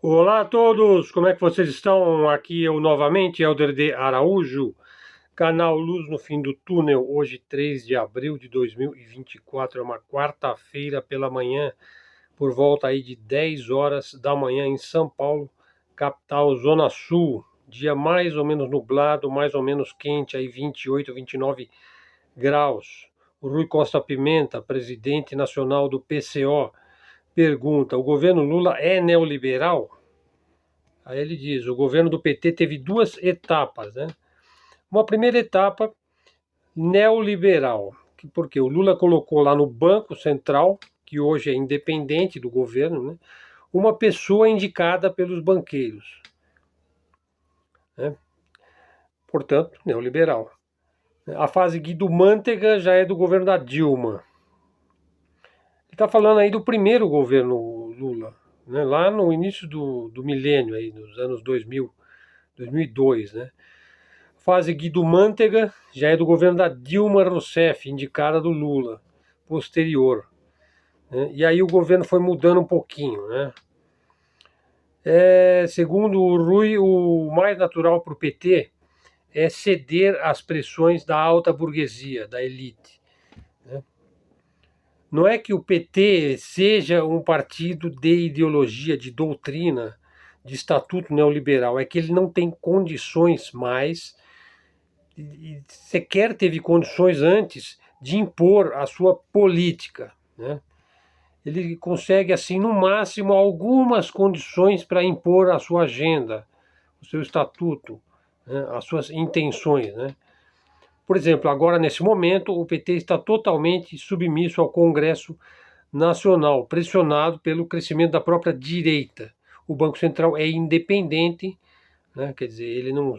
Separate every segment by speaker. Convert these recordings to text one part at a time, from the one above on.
Speaker 1: Olá a todos, como é que vocês estão? Aqui eu novamente, Helder de Araújo, canal Luz no Fim do Túnel, hoje 3 de abril de 2024, é uma quarta-feira pela manhã, por volta aí de 10 horas da manhã em São Paulo, capital Zona Sul, dia mais ou menos nublado, mais ou menos quente, aí 28, 29 graus. O Rui Costa Pimenta, presidente nacional do PCO, pergunta, o governo Lula é neoliberal? Aí ele diz: o governo do PT teve duas etapas, né? Uma primeira etapa neoliberal, porque o Lula colocou lá no Banco Central, que hoje é independente do governo, né, uma pessoa indicada pelos banqueiros, né? Portanto, neoliberal. A fase Guido Mantega já é do governo da Dilma. Ele está falando aí do primeiro governo Lula, né, lá no início do milênio, aí, nos anos 2000, 2002, né? Fase Guido Mantega já é do governo da Dilma Rousseff, indicada do Lula, posterior, né? E aí o governo foi mudando um pouquinho, né? Segundo o Rui, o mais natural para o PT é ceder às pressões da alta burguesia, da elite, né? Não é que o PT seja um partido de ideologia, de doutrina, de estatuto neoliberal, é que ele não tem condições mais e sequer teve condições antes de impor a sua política, né? Ele consegue, assim, no máximo, algumas condições para impor a sua agenda, o seu estatuto, né? As suas intenções, né? Por exemplo, agora, nesse momento, o PT está totalmente submisso ao Congresso Nacional, pressionado pelo crescimento da própria direita. O Banco Central é independente, né? Quer dizer, ele não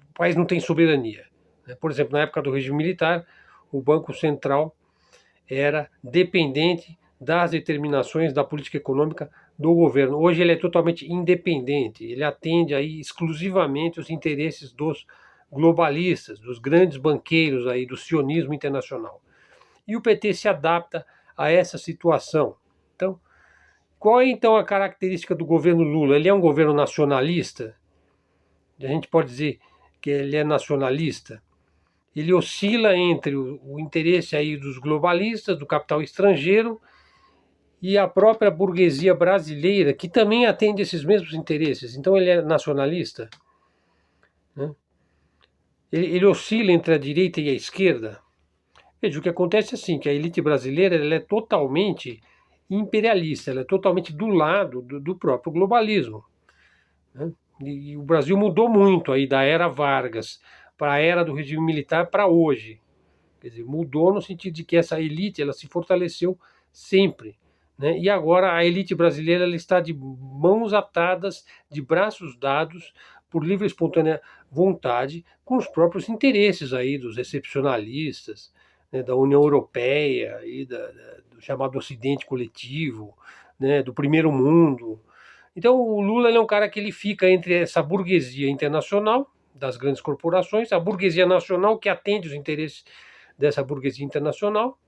Speaker 1: o país não tem soberania, né? Por exemplo, na época do regime militar, o Banco Central era dependente das determinações da política econômica do governo. Hoje ele é totalmente independente, ele atende aí exclusivamente os interesses dos globalistas, dos grandes banqueiros aí, do sionismo internacional. E o PT se adapta a essa situação. Então, qual é então a característica do governo Lula? Ele é um governo nacionalista? A gente pode dizer que ele é nacionalista? Ele oscila entre o interesse aí dos globalistas, do capital estrangeiro e a própria burguesia brasileira, que também atende esses mesmos interesses. Então ele é nacionalista, né? Ele oscila entre a direita e a esquerda. Veja, o que acontece é assim, que a elite brasileira ela é totalmente imperialista, ela é totalmente do lado do próprio globalismo, né? E o Brasil mudou muito aí da era Vargas para a era do regime militar para hoje. Quer dizer, mudou no sentido de que essa elite ela se fortaleceu sempre, né? E agora a elite brasileira ela está de mãos atadas, de braços dados, por livre e espontânea vontade, com os próprios interesses aí dos excepcionalistas, né, da União Europeia e do chamado Ocidente coletivo, né, do primeiro mundo. Então o Lula ele é um cara que ele fica entre essa burguesia internacional das grandes corporações, a burguesia nacional que atende os interesses dessa burguesia internacional,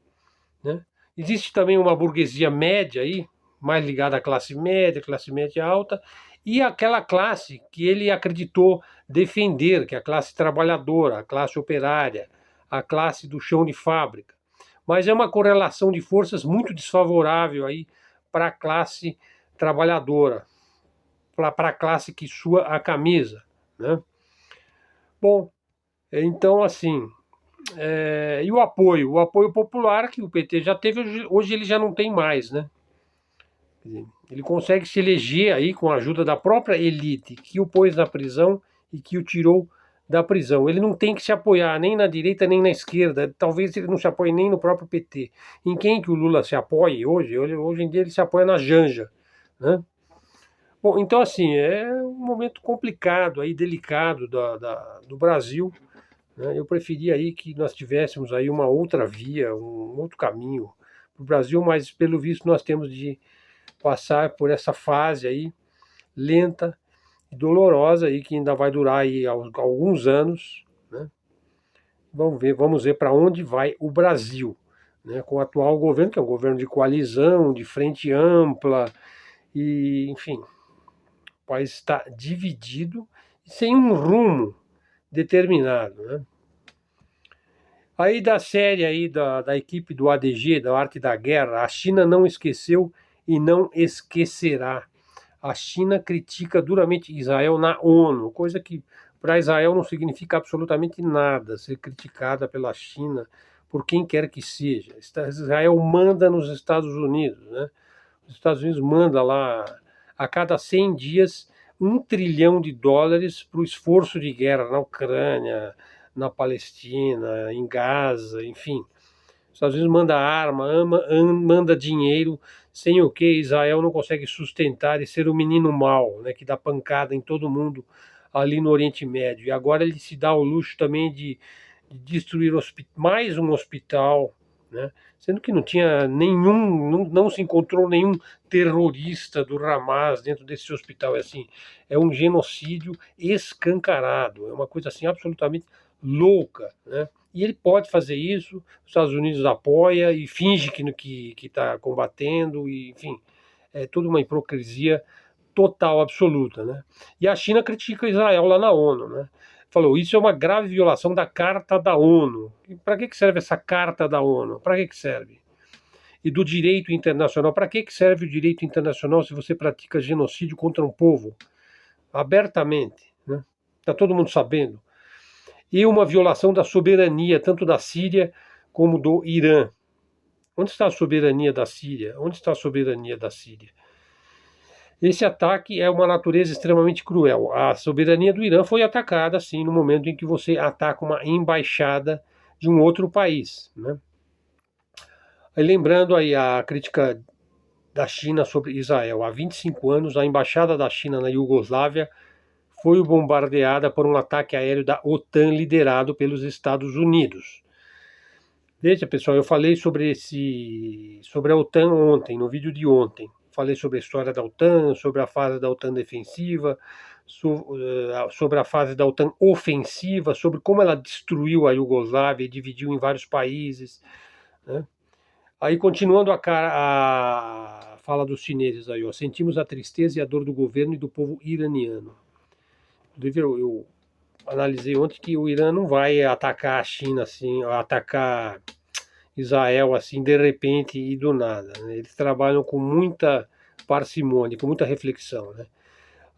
Speaker 1: né? Existe também uma burguesia média aí, mais ligada à classe média alta, e aquela classe que ele acreditou defender, que é a classe trabalhadora, a classe operária, a classe do chão de fábrica. Mas é uma correlação de forças muito desfavorável aí para a classe trabalhadora, para a classe que sua a camisa, né? Bom, então assim, e o apoio popular que o PT já teve, hoje ele já não tem mais, né? Ele consegue se eleger aí com a ajuda da própria elite que o pôs na prisão e que o tirou da prisão. Ele não tem que se apoiar nem na direita nem na esquerda, talvez ele não se apoie nem no próprio PT. Em quem que o Lula se apoia hoje? Hoje em dia ele se apoia na Janja, né? Bom, então assim, é um momento complicado aí, delicado do Brasil, né? Eu preferia aí que nós tivéssemos aí uma outra via, um outro caminho para o Brasil, mas pelo visto nós temos de passar por essa fase aí lenta e dolorosa aí que ainda vai durar aí alguns anos, né? Vamos ver para onde vai o Brasil, né? Com o atual governo, que é um governo de coalizão, de frente ampla E, enfim, o país está dividido e sem um rumo determinado, né? Aí da série aí da equipe do ADG, da Arte da Guerra, a China não esqueceu e não esquecerá. A China critica duramente Israel na ONU, coisa que para Israel não significa absolutamente nada ser criticada pela China por quem quer que seja. Israel manda nos Estados Unidos, né? Os Estados Unidos manda lá a cada 100 dias US$ 1 trilhão para o esforço de guerra na Ucrânia, na Palestina, em Gaza, enfim. Os Estados Unidos manda arma, manda dinheiro, sem o que Israel não consegue sustentar e ser o menino mau, né, que dá pancada em todo mundo ali no Oriente Médio. E agora ele se dá o luxo também de destruir mais um hospital, né, sendo que não tinha nenhum, não se encontrou nenhum terrorista do Hamas dentro desse hospital. É assim, é um genocídio escancarado, é uma coisa assim absolutamente louca, né? E ele pode fazer isso, os Estados Unidos apoia e finge que está combatendo, e, enfim, é tudo uma hipocrisia total, absoluta, né? E a China critica Israel lá na ONU, né? Falou, isso é uma grave violação da Carta da ONU. Para que serve essa Carta da ONU? Para que serve? E do direito internacional. Para que serve o direito internacional se você pratica genocídio contra um povo? Abertamente, né? Está todo mundo sabendo. E uma violação da soberania, tanto da Síria como do Irã. Onde está a soberania da Síria? Onde está a soberania da Síria? Esse ataque é uma natureza extremamente cruel. A soberania do Irã foi atacada, sim, no momento em que você ataca uma embaixada de um outro país, né? Aí, lembrando aí a crítica da China sobre Israel. Há 25 anos, a embaixada da China na Iugoslávia foi bombardeada por um ataque aéreo da OTAN liderado pelos Estados Unidos. Veja, pessoal, eu falei sobre a OTAN ontem, no vídeo de ontem. Falei sobre a história da OTAN, sobre a fase da OTAN defensiva, sobre a fase da OTAN ofensiva, sobre como ela destruiu a Iugoslávia e dividiu em vários países, né? Aí, continuando a fala dos chineses aí, ó, sentimos a tristeza e a dor do governo e do povo iraniano. Inclusive, eu analisei ontem que o Irã não vai atacar a China assim, atacar Israel assim de repente e do nada, né? Eles trabalham com muita parcimônia, com muita reflexão, né?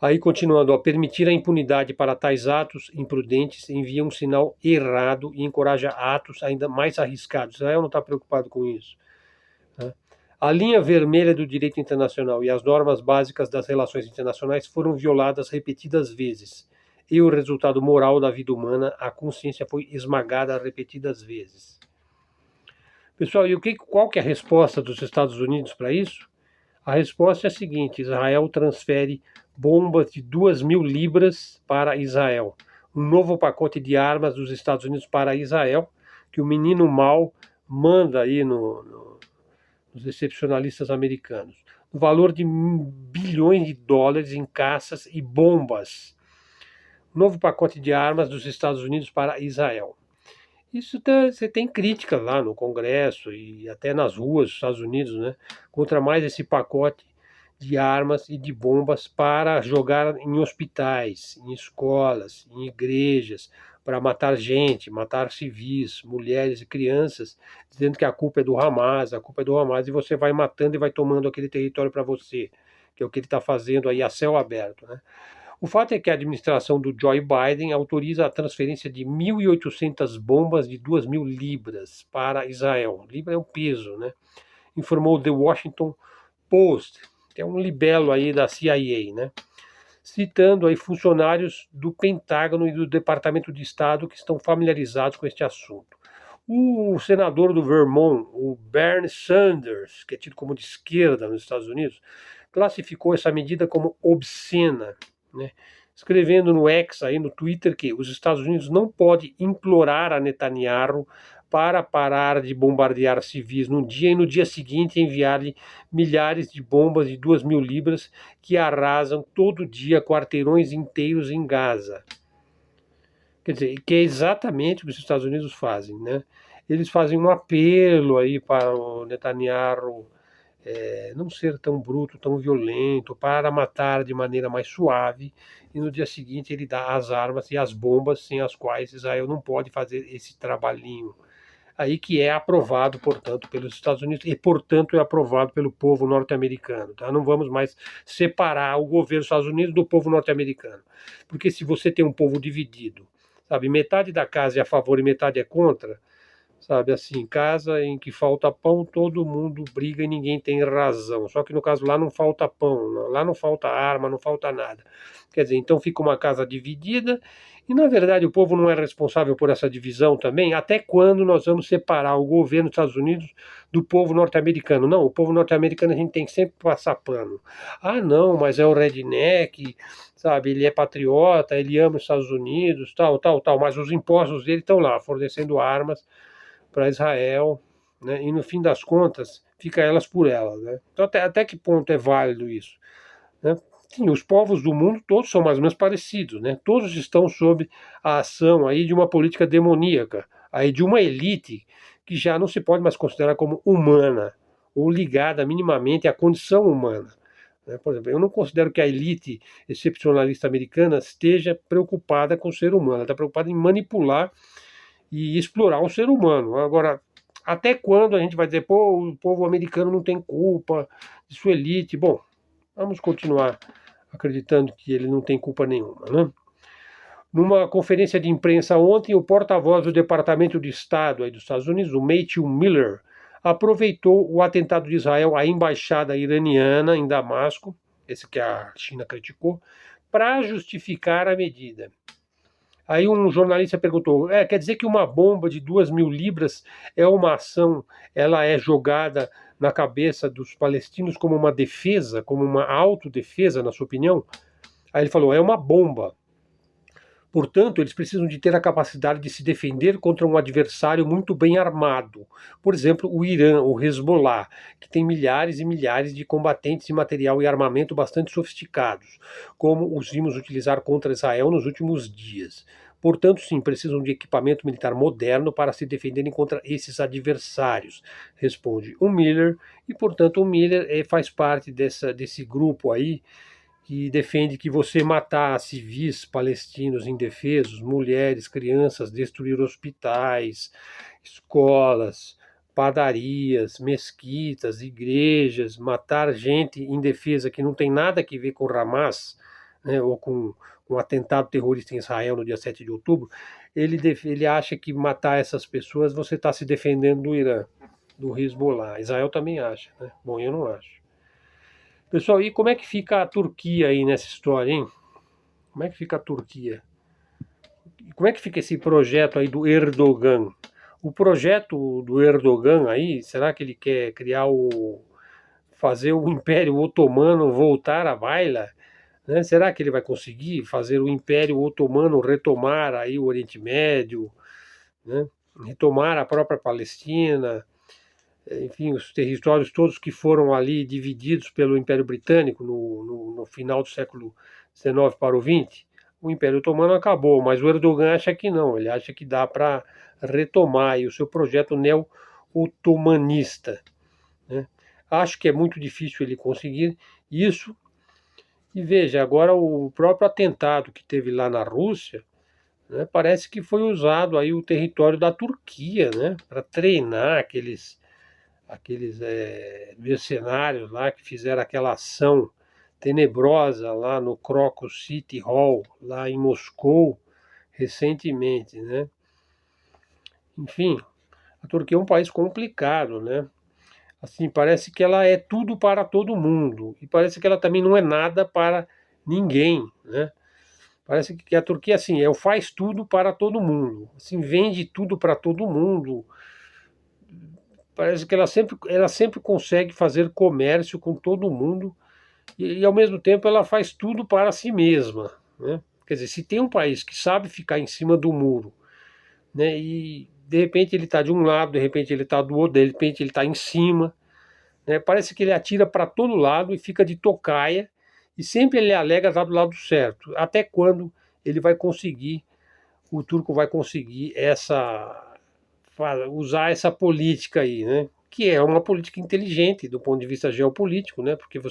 Speaker 1: Aí, continuando, ó, permitir a impunidade para tais atos imprudentes envia um sinal errado e encoraja atos ainda mais arriscados. Israel não está preocupado com isso, né? A linha vermelha do direito internacional e as normas básicas das relações internacionais foram violadas repetidas vezes. E o resultado moral da vida humana, a consciência foi esmagada repetidas vezes. Pessoal, e qual que é a resposta dos Estados Unidos para isso? A resposta é a seguinte: Israel transfere bombas de 2.000 libras para Israel. Um novo pacote de armas dos Estados Unidos para Israel, que o menino mau manda aí nos excepcionalistas americanos. No valor de bilhões de dólares em caças e bombas. Novo pacote de armas dos Estados Unidos para Israel. Isso você tem críticas lá no Congresso e até nas ruas dos Estados Unidos, né, contra mais esse pacote de armas e de bombas para jogar em hospitais, em escolas, em igrejas, para matar gente, matar civis, mulheres e crianças, dizendo que a culpa é do Hamas, a culpa é do Hamas, e você vai matando e vai tomando aquele território para você, que é o que ele está fazendo aí a céu aberto, né? O fato é que a administração do Joe Biden autoriza a transferência de 1.800 bombas de 2.000 libras para Israel. Libra é o peso, né? Informou The Washington Post, que é um libelo aí da CIA, né? Citando aí funcionários do Pentágono e do Departamento de Estado que estão familiarizados com este assunto. O senador do Vermont, o Bernie Sanders, que é tido como de esquerda nos Estados Unidos, classificou essa medida como obscena, né? Escrevendo no X, aí no Twitter, que os Estados Unidos não podem implorar a Netanyahu para parar de bombardear civis num dia e no dia seguinte enviar-lhe milhares de bombas de 2.000 libras que arrasam todo dia quarteirões inteiros em Gaza. Quer dizer, que é exatamente o que os Estados Unidos fazem, né? Eles fazem um apelo aí para o Netanyahu não ser tão bruto, tão violento, para matar de maneira mais suave, e no dia seguinte ele dá as armas e as bombas sem as quais Israel não pode fazer esse trabalhinho. Aí que é aprovado, portanto, pelos Estados Unidos e, portanto, é aprovado pelo povo norte-americano. Tá? Não vamos mais separar o governo dos Estados Unidos do povo norte-americano. Porque se você tem um povo dividido, sabe, metade da casa é a favor e metade é contra, sabe, assim, casa em que falta pão, todo mundo briga e ninguém tem razão. Só que no caso lá não falta pão, lá não falta arma, não falta nada. Quer dizer, então fica uma casa dividida e na verdade o povo não é responsável por essa divisão também. Até quando nós vamos separar o governo dos Estados Unidos do povo norte-americano? Não, o povo norte-americano a gente tem que sempre passar pano. Ah, não, mas é o redneck, sabe, ele é patriota, ele ama os Estados Unidos, tal, tal, tal, mas os impostos dele estão lá, fornecendo armas para Israel, né? E no fim das contas fica elas por elas, né? Então até que ponto é válido isso, né? Sim, os povos do mundo todos são mais ou menos parecidos, né? Todos estão sob a ação aí de uma política demoníaca, aí de uma elite que já não se pode mais considerar como humana ou ligada minimamente à condição humana, né? Por exemplo, eu não considero que a elite excepcionalista americana esteja preocupada com o ser humano, ela está preocupada em manipular e explorar o ser humano. Agora, até quando a gente vai dizer, pô, o povo americano não tem culpa de sua elite? Bom, vamos continuar acreditando que ele não tem culpa nenhuma, né? Numa conferência de imprensa ontem, o porta-voz do Departamento de Estado aí dos Estados Unidos, o Matthew Miller, aproveitou o atentado de Israel à embaixada iraniana em Damasco, esse que a China criticou, para justificar a medida. Aí um jornalista perguntou, quer dizer que uma bomba de 2.000 libras é uma ação, ela é jogada na cabeça dos palestinos como uma defesa, como uma autodefesa, na sua opinião? Aí ele falou, é uma bomba. Portanto, eles precisam de ter a capacidade de se defender contra um adversário muito bem armado. Por exemplo, o Irã, o Hezbollah, que tem milhares e milhares de combatentes e material e armamento bastante sofisticados, como os vimos utilizar contra Israel nos últimos dias. Portanto, sim, precisam de equipamento militar moderno para se defenderem contra esses adversários, responde o Miller, e portanto o Miller faz parte desse grupo aí que defende que você matar civis palestinos indefesos, mulheres, crianças, destruir hospitais, escolas, padarias, mesquitas, igrejas, matar gente indefesa que não tem nada a ver com o Hamas, né, ou com um atentado terrorista em Israel no dia 7 de outubro, ele acha que matar essas pessoas você está se defendendo do Irã, do Hezbollah. Israel também acha, né? Bom, eu não acho. Pessoal, e como é que fica a Turquia aí nessa história, hein? Como é que fica a Turquia? Como é que fica esse projeto aí do Erdogan? O projeto do Erdogan aí, será que ele quer fazer o Império Otomano voltar à baila? Né? Será que ele vai conseguir fazer o Império Otomano retomar aí o Oriente Médio, né? Retomar a própria Palestina? Enfim, os territórios todos que foram ali divididos pelo Império Britânico no final do século XIX para o XX, o Império Otomano acabou, mas o Erdogan acha que não, ele acha que dá para retomar aí o seu projeto neo-otomanista, né? Acho que é muito difícil ele conseguir isso, e veja, agora o próprio atentado que teve lá na Rússia, né, parece que foi usado aí o território da Turquia, né, para treinar aqueles mercenários lá que fizeram aquela ação tenebrosa lá no Crocus City Hall, lá em Moscou, recentemente, né? Enfim, a Turquia é um país complicado, né? Assim, parece que ela é tudo para todo mundo e parece que ela também não é nada para ninguém, né? Parece que a Turquia assim, faz tudo para todo mundo, assim, vende tudo para todo mundo. Parece que ela sempre consegue fazer comércio com todo mundo e ao mesmo tempo ela faz tudo para si mesma, né? Quer dizer, se tem um país que sabe ficar em cima do muro, né, e de repente ele está de um lado, de repente ele está do outro, de repente ele está em cima, né, parece que ele atira para todo lado e fica de tocaia e sempre ele alega estar do lado certo. Até quando ele vai conseguir, o turco vai conseguir usar essa política aí, né? que é uma política inteligente do ponto de vista geopolítico, né? Porque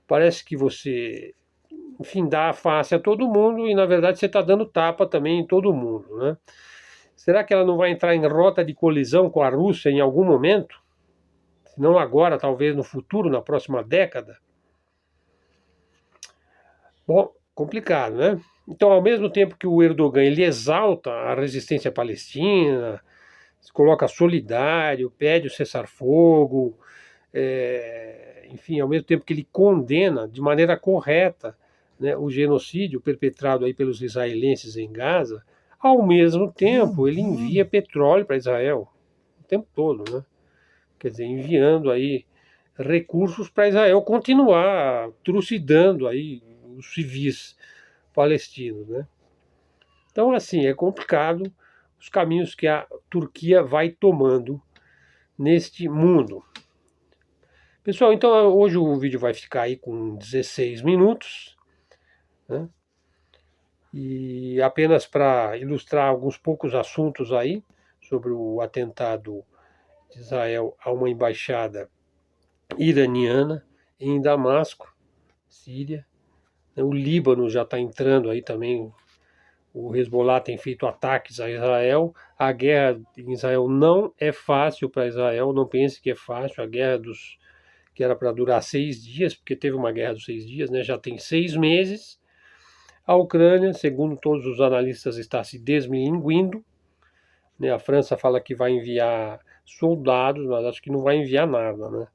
Speaker 1: parece que você, enfim, dá a face a todo mundo e na verdade você está dando tapa também em todo mundo, né? Será que ela não vai entrar em rota de colisão com a Rússia em algum momento? Se não agora, talvez no futuro, na próxima década? Bom, complicado, né? Então, ao mesmo tempo que o Erdogan ele exalta a resistência palestina, se coloca solidário, pede o cessar-fogo, enfim, ao mesmo tempo que ele condena de maneira correta, né, o genocídio perpetrado aí pelos israelenses em Gaza, ao mesmo tempo ele envia petróleo para Israel o tempo todo, né? Quer dizer, enviando aí recursos para Israel continuar trucidando aí os civis palestinos, né? Então, assim, é complicado os caminhos que a Turquia vai tomando neste mundo. Pessoal, então hoje o vídeo vai ficar aí com 16 minutos, né? E apenas para ilustrar alguns poucos assuntos aí sobre o atentado de Israel a uma embaixada iraniana em Damasco, Síria. O Líbano já está entrando aí também. O Hezbollah tem feito ataques a Israel. A guerra em Israel não é fácil para Israel. Não pense que é fácil. A guerra que era para durar 6 dias, porque teve uma guerra dos 6 dias, né? Já tem 6 meses. A Ucrânia, segundo todos os analistas, está se desmilinguindo, né? A França fala que vai enviar soldados, mas acho que não vai enviar nada, né?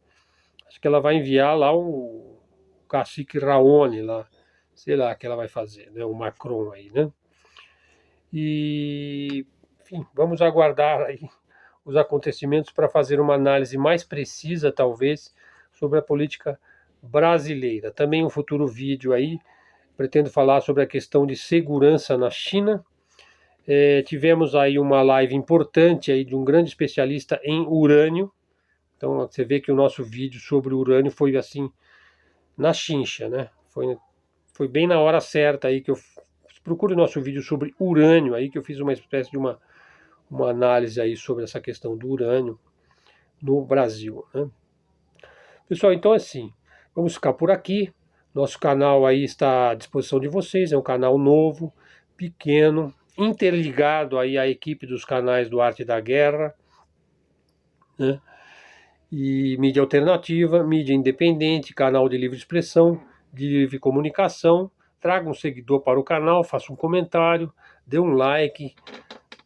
Speaker 1: Acho que ela vai enviar lá o cacique Raoni, lá, sei lá, que ela vai fazer, né? O Macron aí, né? E, enfim, vamos aguardar aí os acontecimentos para fazer uma análise mais precisa, talvez, sobre a política brasileira. Também um futuro vídeo aí, pretendo falar sobre a questão de segurança na China. Tivemos aí uma live importante aí de um grande especialista em urânio. Então você vê que o nosso vídeo sobre urânio foi assim, na chincha, né? Foi bem na hora certa aí que eu procure o nosso vídeo sobre urânio aí, que eu fiz uma espécie de uma análise aí sobre essa questão do urânio no Brasil, né? Pessoal, então assim, vamos ficar por aqui. Nosso canal aí está à disposição de vocês, é um canal novo, pequeno, interligado aí à equipe dos canais do Arte da Guerra, né? E mídia alternativa, mídia independente, canal de livre expressão, de livre comunicação. Traga um seguidor para o canal, faça um comentário, dê um like,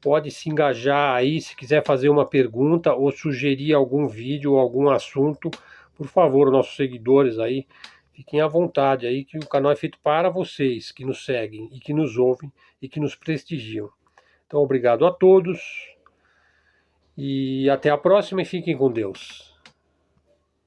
Speaker 1: pode se engajar aí, se quiser fazer uma pergunta ou sugerir algum vídeo ou algum assunto, por favor, nossos seguidores aí, fiquem à vontade aí, que o canal é feito para vocês que nos seguem e que nos ouvem e que nos prestigiam. Então, obrigado a todos e até a próxima e fiquem com Deus.